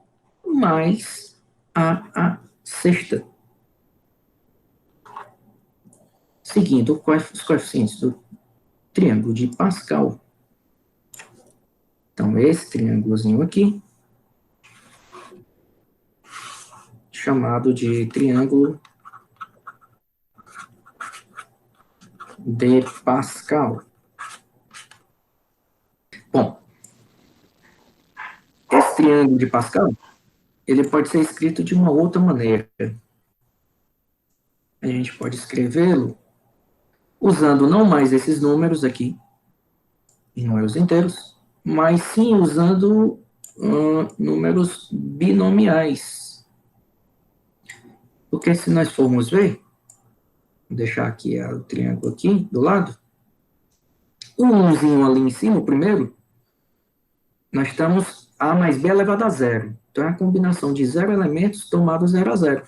mais a sexta. Seguindo os coeficientes do triângulo de Pascal. Então, esse triângulozinho aqui, chamado de triângulo de Pascal. Bom, esse triângulo de Pascal, ele pode ser escrito de uma outra maneira. A gente pode escrevê-lo usando não mais esses números aqui, em números inteiros, mas sim usando números binomiais. Porque se nós formos ver, vou deixar aqui o triângulo aqui do lado, o 1zinho ali em cima, o primeiro, nós estamos A mais B elevado a zero. Então é a combinação de 0 elementos tomado 0 a 0.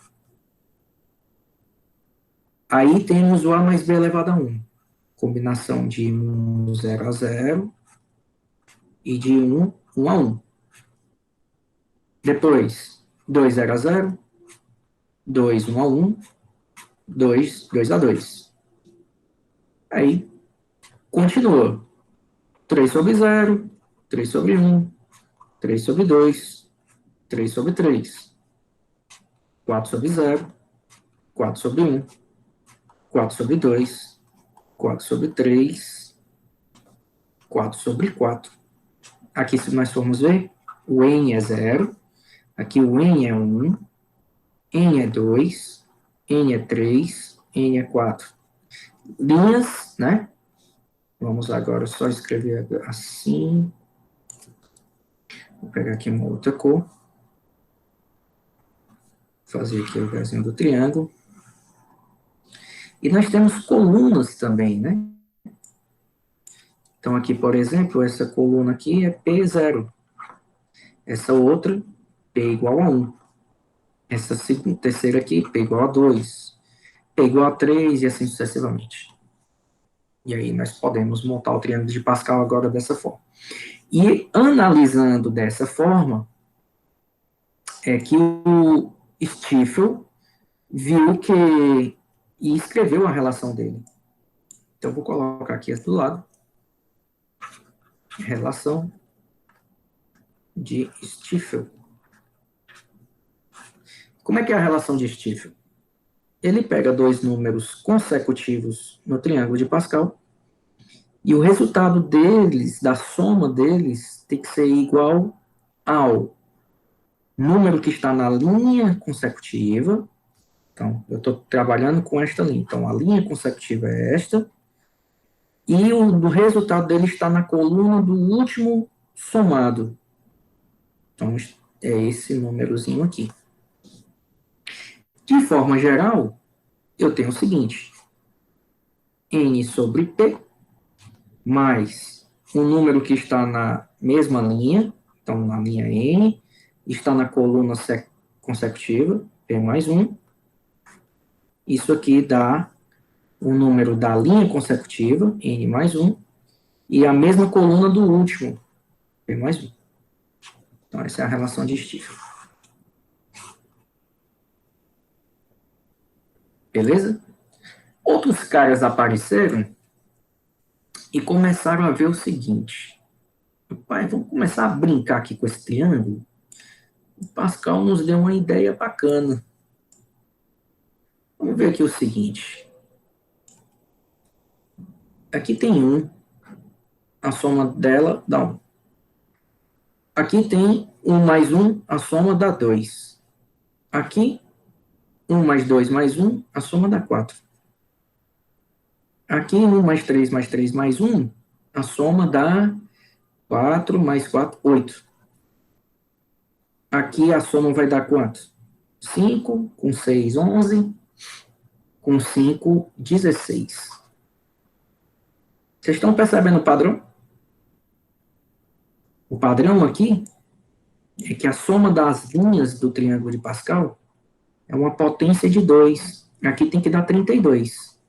Aí temos o A mais B elevado a 1. Combinação de 1, 0 a 0 e de 1, 1 a 1. Depois, 2, 0 a 0, 2, 1 a 1, 2, 2 a 2. Aí, continua. 3 sobre 0, 3 sobre 1, 3 sobre 2, 3 sobre 3, 4 sobre 0, 4 sobre 1, 4 sobre 2, 4 sobre 3, 4 sobre 4. Aqui, se nós formos ver, o N é 0, aqui o N é 1, N é 2, N é 3, N é 4. Linhas, né? Vamos agora só escrever assim. Vou pegar aqui uma outra cor. Fazer aqui o desenho do triângulo. E nós temos colunas também, né? Então, aqui, por exemplo, essa coluna aqui é P0. Essa outra, P igual a 1. Essa terceira aqui, P igual a 2. P igual a 3 e assim sucessivamente. E aí nós podemos montar o triângulo de Pascal agora dessa forma. E analisando dessa forma, é que o Stiefel viu que e escreveu a relação dele. Então, vou colocar aqui do lado. Relação de Stiefel. Como é que é a relação de Stiefel? Ele pega dois números consecutivos no triângulo de Pascal e o resultado deles, da soma deles, tem que ser igual ao número que está na linha consecutiva. Então, eu estou trabalhando com esta linha. Então, a linha consecutiva é esta. E o resultado dele está na coluna do último somado. Então, é esse númerozinho aqui. De forma geral, eu tenho o seguinte. N sobre P, mais um número que está na mesma linha, então na linha N, está na coluna consecutiva, P mais 1. Isso aqui dá o número da linha consecutiva, N mais 1, e a mesma coluna do último, P mais 1. Então, essa é a relação de Stiefel. Beleza? Outros caras apareceram e começaram a ver o seguinte. Pai, vamos começar a brincar aqui com esse triângulo? O Pascal nos deu uma ideia bacana. Vamos ver aqui o seguinte. Aqui tem 1. A soma dela dá 1. Aqui tem 1 mais 1, a soma dá 2. Aqui, 1 mais 2 mais 1, a soma dá 4. Aqui, 1 mais 3 mais 3 mais 1, a soma dá 4 mais 4, 8. Aqui a soma vai dar quanto? 5, com 6, 11, com 5, 16. Vocês estão percebendo o padrão? O padrão aqui é que a soma das linhas do triângulo de Pascal é uma potência de 2. Aqui tem que dar 32.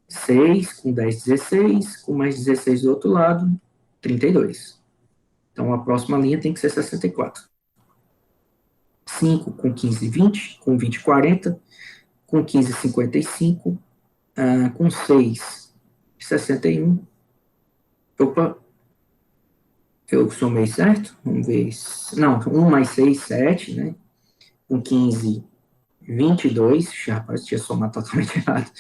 6 com 10, 16, com mais 16 do outro lado, 32. Então, a próxima linha tem que ser 64. 5 com 15, 20, com 20, 40, com 15, 55, com 6, 61. Opa, Eu somei certo? Vamos ver. Não, 1 mais 6, 7, né? Com 15, 22. Já tinha somado totalmente errado.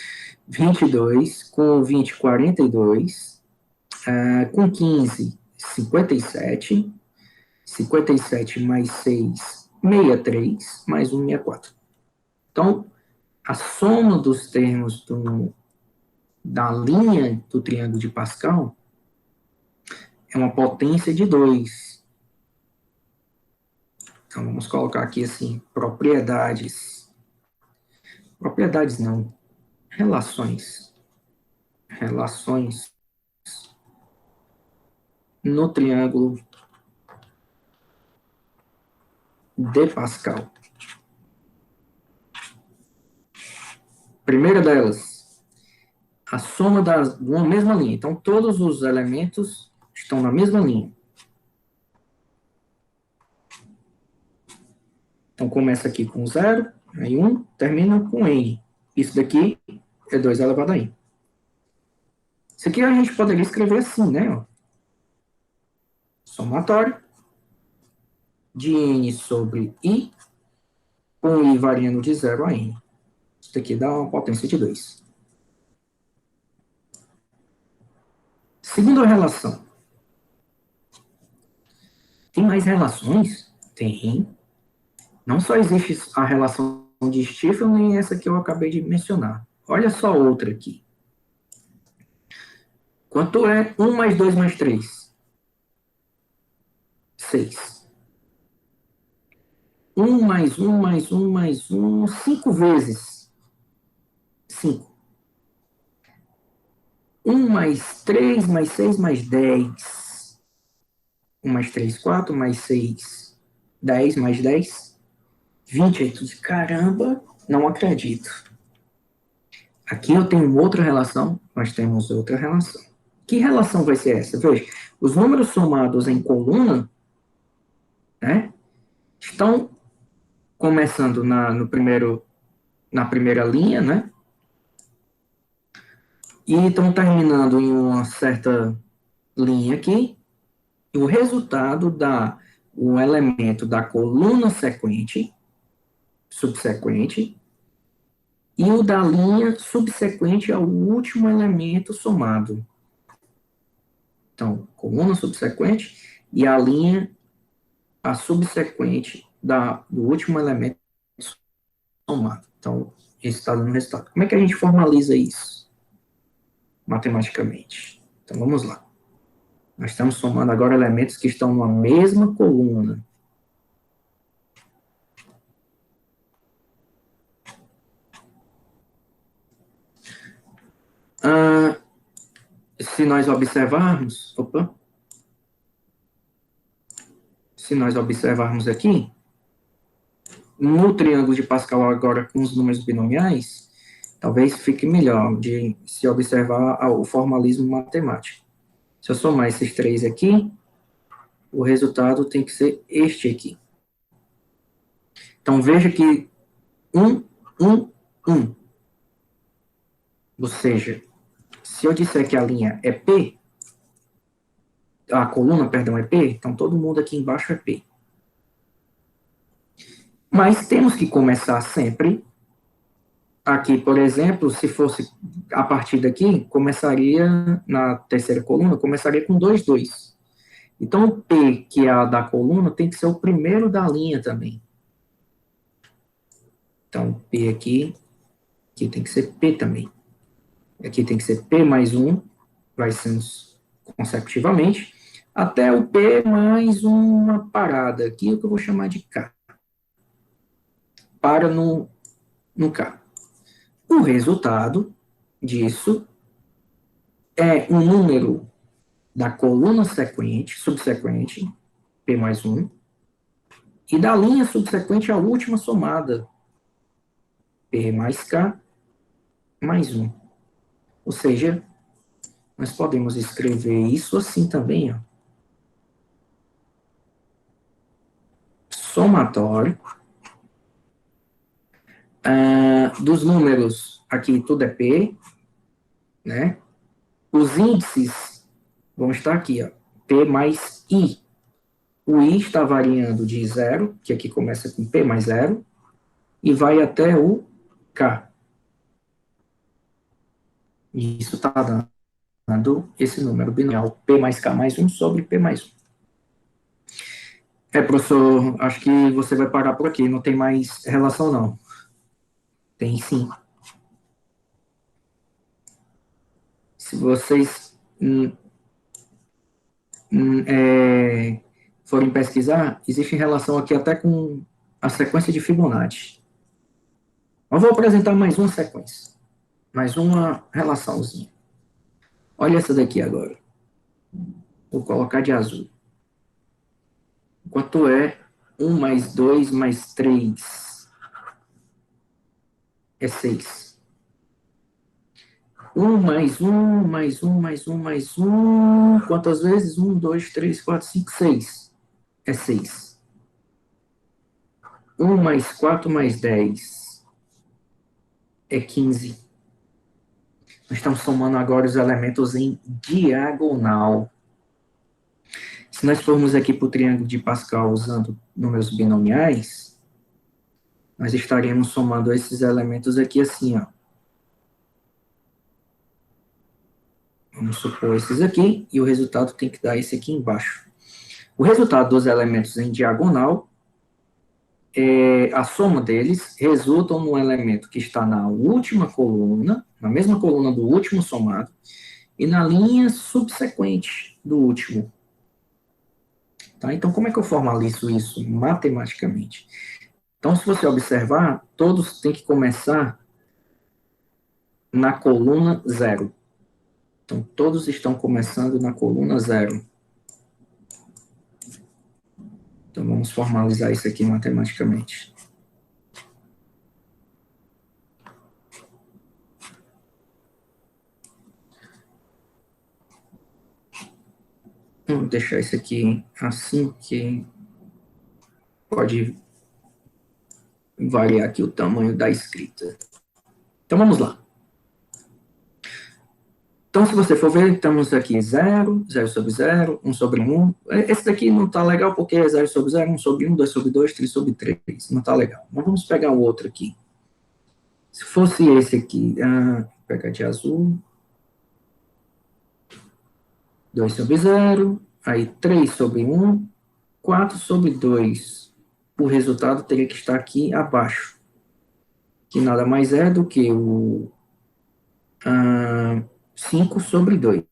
22. Com 20, 42. Com 15, 57. 57 mais 6, 63. Mais 1, 64. Então, a soma dos termos da linha do triângulo de Pascal é uma potência de 2. Então, vamos colocar aqui assim, propriedades. Propriedades não, relações. Relações no triângulo de Pascal. Primeira delas, a soma de uma mesma linha. Então, todos os elementos estão na mesma linha. Então, começa aqui com 0, aí 1, termina com n. Isso daqui é 2 elevado a n. Isso aqui a gente poderia escrever assim, né? Ó. Somatório de n sobre i, com i variando de 0 a n. Isso daqui dá uma potência de 2. Segunda relação. Tem mais relações? Tem. Não só existe a relação de Stephen e essa que eu acabei de mencionar. Olha só outra aqui. Quanto é 1 mais 2 mais 3? 6. 1 mais 1 mais 1 mais 1, 5 vezes. 5. 1 mais 3 mais 6 mais 10. 1 mais 3, 4, mais 6, 10 mais 10, 28. Caramba, não acredito. Aqui eu tenho outra relação, nós temos outra relação. Que relação vai ser essa? Veja, os números somados em coluna, né, estão começando na primeira linha, né, e estão terminando em uma certa linha aqui, e o resultado dá o elemento da coluna sequente, subsequente, e o da linha subsequente ao último elemento somado. Então, coluna subsequente e a linha, a subsequente do último elemento somado. Então, esse está dando resultado. Como é que a gente formaliza isso matematicamente? Então, vamos lá. Nós estamos somando agora elementos que estão na mesma coluna. Se nós observarmos, se nós observarmos aqui, no triângulo de Pascal agora com os números binomiais, talvez fique melhor de se observar o formalismo matemático. Se eu somar esses três aqui, o resultado tem que ser este aqui. Então, veja que 1, 1, 1. Ou seja, se eu disser que a linha é P, a coluna, perdão, é P, então todo mundo aqui embaixo é P. Mas temos que começar sempre aqui, por exemplo, se fosse a partir daqui, começaria na terceira coluna, começaria com 2, 2. Então, o P, que é a da coluna, tem que ser o primeiro da linha também. Então, P aqui tem que ser P também. Aqui tem que ser P mais 1, vai sendo consecutivamente, até o P mais uma parada, aqui o que eu vou chamar de K. Para no K. O resultado disso é um número da coluna subsequente, P mais 1, e da linha subsequente à última somada, P mais K mais 1. Ou seja, nós podemos escrever isso assim também, ó. Somatório dos números, aqui tudo é P, né? Os índices vão estar aqui, ó, P mais I. O I está variando de 0, que aqui começa com P mais 0, e vai até o K. E isso está dando esse número binomial, P mais K mais 1 sobre P mais 1. Professor, acho que você vai parar por aqui, não tem mais relação, não. Tem sim. Se vocês forem pesquisar, existe relação aqui até com a sequência de Fibonacci. Eu vou apresentar mais uma sequência, mais uma relaçãozinha. Olha essa daqui agora. Vou colocar de azul. Quanto é 1 mais 2 mais 3? É 6. 1 mais 1 mais 1 mais 1 mais 1. Quantas vezes? 1, 2, 3, 4, 5, 6. É 6. 1 mais 4 mais 10. É 15. Nós estamos somando agora os elementos em diagonal. Se nós formos aqui para o triângulo de Pascal usando números binomiais, nós estaríamos somando esses elementos aqui assim, ó. Vamos supor esses aqui, e o resultado tem que dar esse aqui embaixo. O resultado dos elementos em diagonal, a soma deles, resultam no elemento que está na última coluna, na mesma coluna do último somado, e na linha subsequente do último. Tá? Então, como é que eu formalizo isso matematicamente? Então, se você observar, todos têm que começar na coluna 0. Então, todos estão começando na coluna 0. Então, vamos formalizar isso aqui matematicamente. Vamos deixar isso aqui assim, que pode variar aqui o tamanho da escrita. Então, vamos lá. Então, se você for ver, estamos aqui 0, 0 sobre 0, 1 sobre 1. Esse daqui não está legal porque é 0 sobre 0, 1 sobre 1, 2 sobre 2, 3 sobre 3. Não está legal. Mas vamos pegar o outro aqui. Se fosse esse aqui, vou pegar de azul. 2 sobre 0, aí 3 sobre 1, 4 sobre 2. O resultado teria que estar aqui abaixo, que nada mais é do que o 5 sobre 2.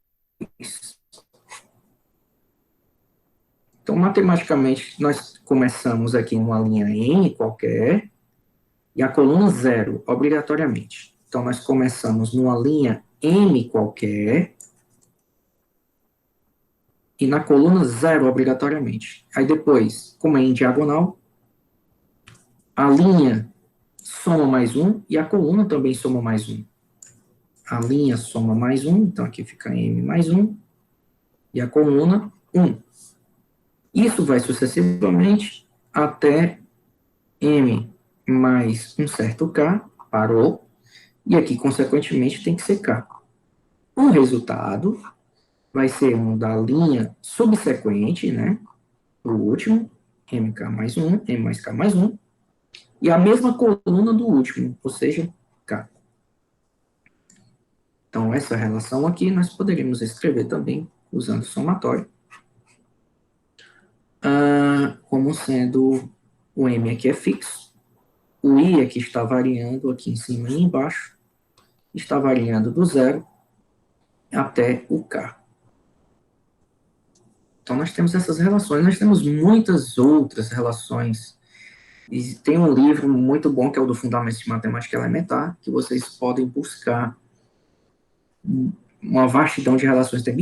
Então, matematicamente, nós começamos aqui numa linha N qualquer, e a coluna 0, obrigatoriamente. Então, nós começamos numa linha M qualquer, e na coluna 0, obrigatoriamente. Aí depois, como é em diagonal, a linha soma mais 1, e a coluna também soma mais 1. A linha soma mais 1, então aqui fica M mais 1, e a coluna 1. Isso vai sucessivamente até M mais um certo K, parou, e aqui, consequentemente, tem que ser K. O resultado vai ser um da linha subsequente, né, o último, MK mais 1, M mais K mais 1, e a mesma coluna do último, ou seja, K. Então, essa relação aqui nós poderíamos escrever também usando somatório, como sendo o M aqui é fixo, o I aqui está variando aqui em cima e embaixo, está variando do 0 até o K. Então, nós temos essas relações, nós temos muitas outras relações. E tem um livro muito bom, que é o do Fundamentos de Matemática Elementar, que vocês podem buscar uma vastidão de relações, tem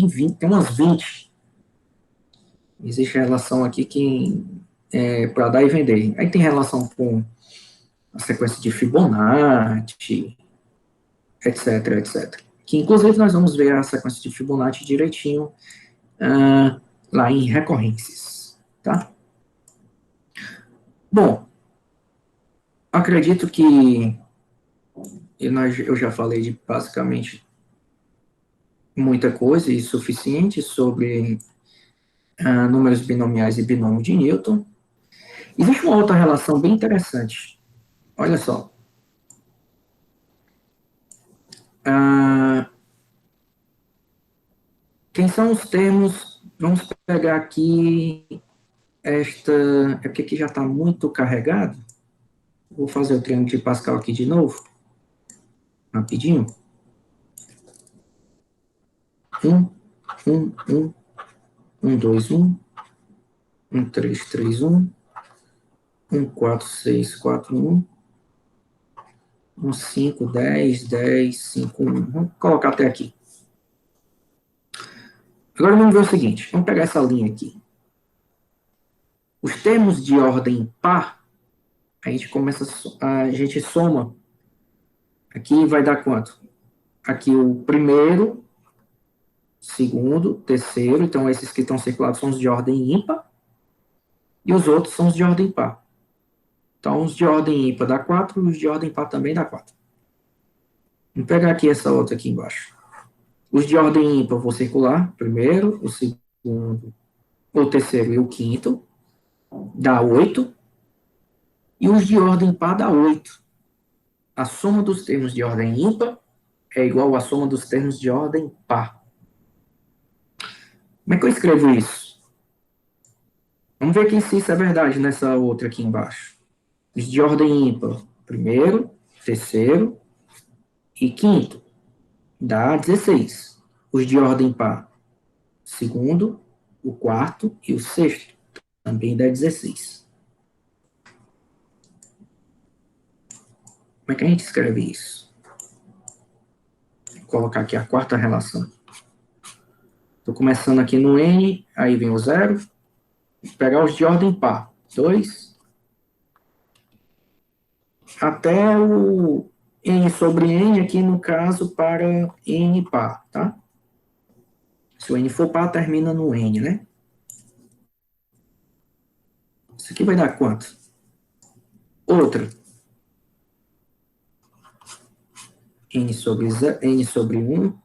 umas 20. Existe relação aqui que para dar e vender. Aí tem relação com a sequência de Fibonacci, etc, etc. Que, inclusive, nós vamos ver a sequência de Fibonacci direitinho lá em recorrências, tá? Bom, acredito que eu já falei de basicamente muita coisa e suficiente sobre números binomiais e binômio de Newton. Existe uma outra relação bem interessante. Olha só. Quem são os termos? Vamos pegar aqui esta. É porque aqui já está muito carregado. Vou fazer o triângulo de Pascal aqui de novo. Rapidinho. 1, 1, 1, 1, 2, 1, 1, 3, 3, 1, 1, 4, 6, 4, 1, 1, 5, 10, 10, 5, 1. Vamos colocar até aqui. Agora vamos ver o seguinte. Vamos pegar essa linha aqui. Os termos de ordem par, a gente soma. Aqui vai dar quanto? Aqui o primeiro, segundo, terceiro. Então esses que estão circulados são os de ordem ímpar. E os outros são os de ordem par. Então, os de ordem ímpar dá 4, os de ordem par também dá 4. Vamos pegar aqui essa outra aqui embaixo. Os de ordem ímpar vou circular, primeiro, o segundo, o terceiro e o quinto, dá 8. E os de ordem par dá 8. A soma dos termos de ordem ímpar é igual à soma dos termos de ordem par. Como é que eu escrevo isso? Vamos ver aqui se isso é verdade nessa outra aqui embaixo. Os de ordem ímpar, primeiro, terceiro e quinto, dá 16. Os de ordem par, segundo, o quarto e o sexto, também dá 16. Como é que a gente escreve isso? Vou colocar aqui a quarta relação. Estou começando aqui no N, aí vem o zero. Vou pegar os de ordem par. 2 até o N sobre N, aqui no caso, para N par, tá? Se o N for par, termina no N, né? Isso aqui vai dar quanto? Outra. N sobre 1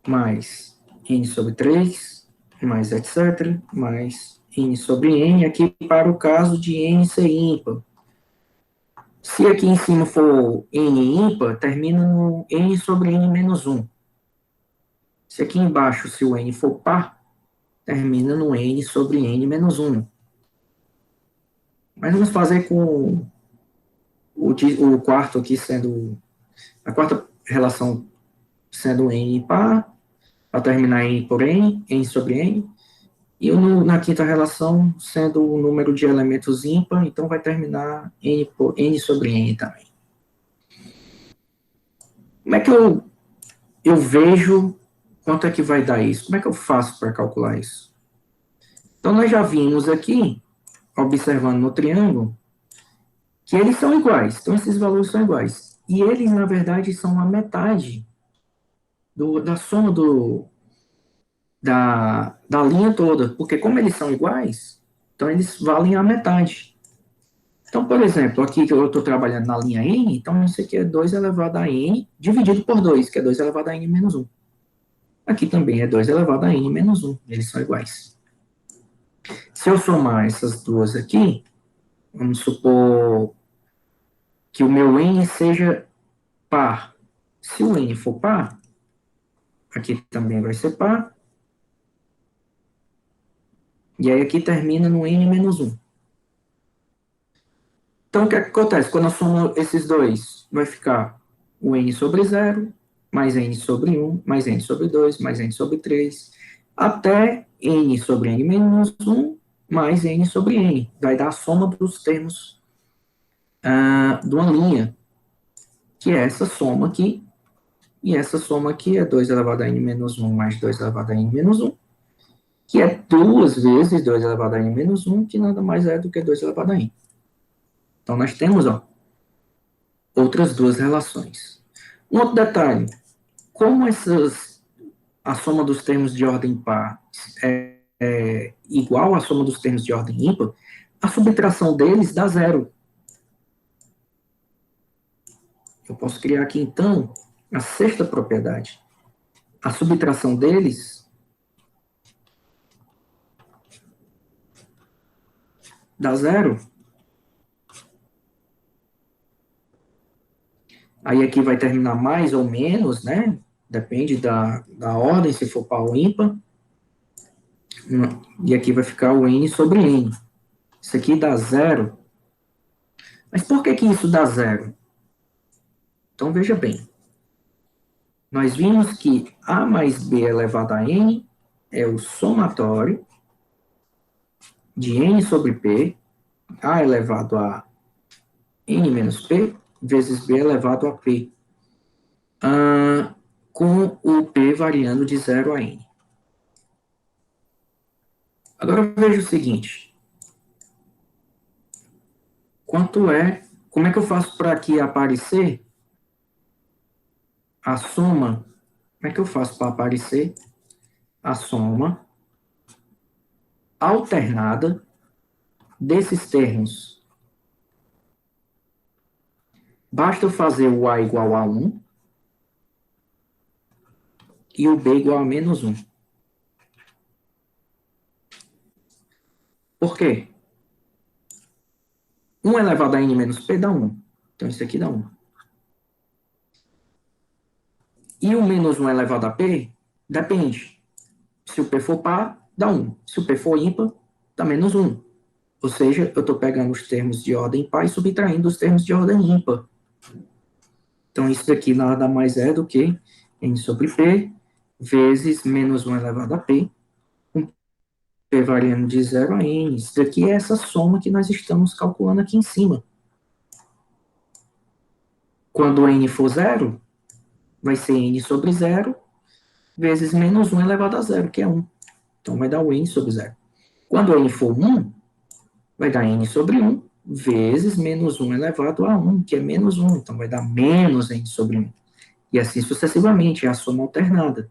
mais N sobre 3, mais etc., mais N sobre N, aqui para o caso de N ser ímpar. Se aqui em cima for N ímpar, termina no N sobre N menos 1. Se aqui embaixo, se o N for par, termina no N sobre N menos 1. Mas vamos fazer com o quarto aqui sendo, a quarta relação sendo N par, para terminar N por N, N sobre N, e na quinta relação sendo o número de elementos ímpar, então vai terminar N, por, N sobre N também. Como é que eu vejo quanto é que vai dar isso? Como é que eu faço para calcular isso? Então, nós já vimos aqui, observando no triângulo, que eles são iguais. Então, esses valores são iguais. E eles, na verdade, são a metade da soma da linha toda. Porque como eles são iguais, então eles valem a metade. Então, por exemplo, aqui que eu estou trabalhando na linha N, então isso aqui é 2 elevado a N, dividido por 2, que é 2 elevado a N menos 1. Aqui também é 2 elevado a N menos 1. Eles são iguais. Se eu somar essas duas aqui, vamos supor que o meu N seja par. Se o N for par, aqui também vai ser par. E aí aqui termina no N menos 1. Então, o que acontece? Quando eu somo esses dois, vai ficar o N sobre 0, mais N sobre 1, mais N sobre 2, mais N sobre 3, até N sobre N menos 1, mais N sobre N. Vai dar a soma dos termos de uma linha, que é essa soma aqui. E essa soma aqui é 2 elevado a N menos 1 mais 2 elevado a N menos 1, que é 2 vezes 2 elevado a N menos 1, que nada mais é do que 2 elevado a N. Então, nós temos, outras duas relações. Um outro detalhe, como a soma dos termos de ordem par é igual à soma dos termos de ordem ímpar, a subtração deles dá zero. Eu posso criar aqui, então, a sexta propriedade. A subtração deles dá zero. Aí aqui vai terminar mais ou menos, né? Depende da ordem, se for par ou ímpar. E aqui vai ficar o n sobre n. Isso aqui dá zero. Mas por que isso dá zero? Então, veja bem. Nós vimos que a mais b elevado a n é o somatório de n sobre p, a elevado a n menos p, vezes b elevado a p, com o p variando de 0 a n. Agora veja o seguinte. Como é que eu faço para aqui aparecer a soma? Como é que eu faço para aparecer a soma alternada desses termos? Basta eu fazer o a igual a 1 e o b igual a menos 1. Por quê? 1 elevado a n menos p dá 1. Então, isso aqui dá 1. E o menos 1 elevado a p depende. Se o p for par, dá 1. Se o p for ímpar, dá menos 1. Ou seja, eu estou pegando os termos de ordem par e subtraindo os termos de ordem ímpar. Então, isso daqui nada mais é do que n sobre p vezes menos 1 elevado a p, com p variando de 0 a n. Isso daqui é essa soma que nós estamos calculando aqui em cima. Quando n for 0, vai ser n sobre 0 vezes menos 1 elevado a 0, que é 1. Então, vai dar o n sobre 0. Quando n for 1, vai dar n sobre 1 vezes menos 1 elevado a 1, que é menos 1. Então, vai dar menos n sobre 1. E assim sucessivamente, é a soma alternada.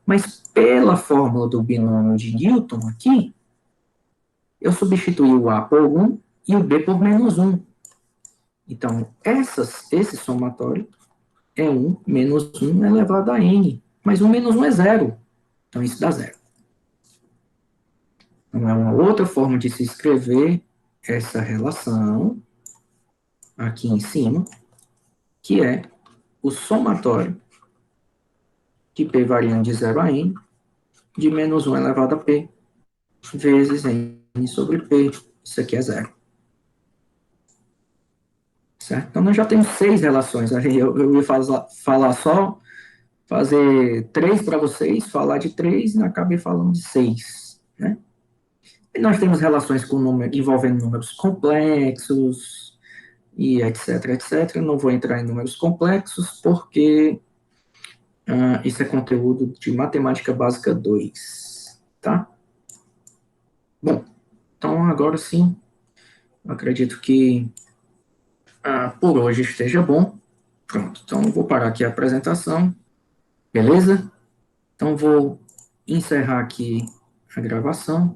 Mas pela fórmula do binômio de Newton aqui, eu substituí o A por 1 e o B por menos 1. Então, esse somatório é 1 menos 1 elevado a n. Mas 1 menos 1 é 0. Então, isso dá 0. Então, é uma outra forma de se escrever essa relação aqui em cima, que é o somatório de p variando de 0 a n, de menos 1 elevado a p, vezes n sobre p. Isso aqui é 0. Certo? Então, nós já temos 6 relações. Eu ia falar só, fazer 3 para vocês, falar de 3 e acabei falando de 6. Né? E nós temos relações envolvendo números complexos, e etc, etc. Não vou entrar em números complexos, porque isso é conteúdo de Matemática Básica 2. Tá? Bom, então agora sim, acredito que por hoje esteja bom. Pronto, então vou parar aqui a apresentação, beleza? Então vou encerrar aqui a gravação.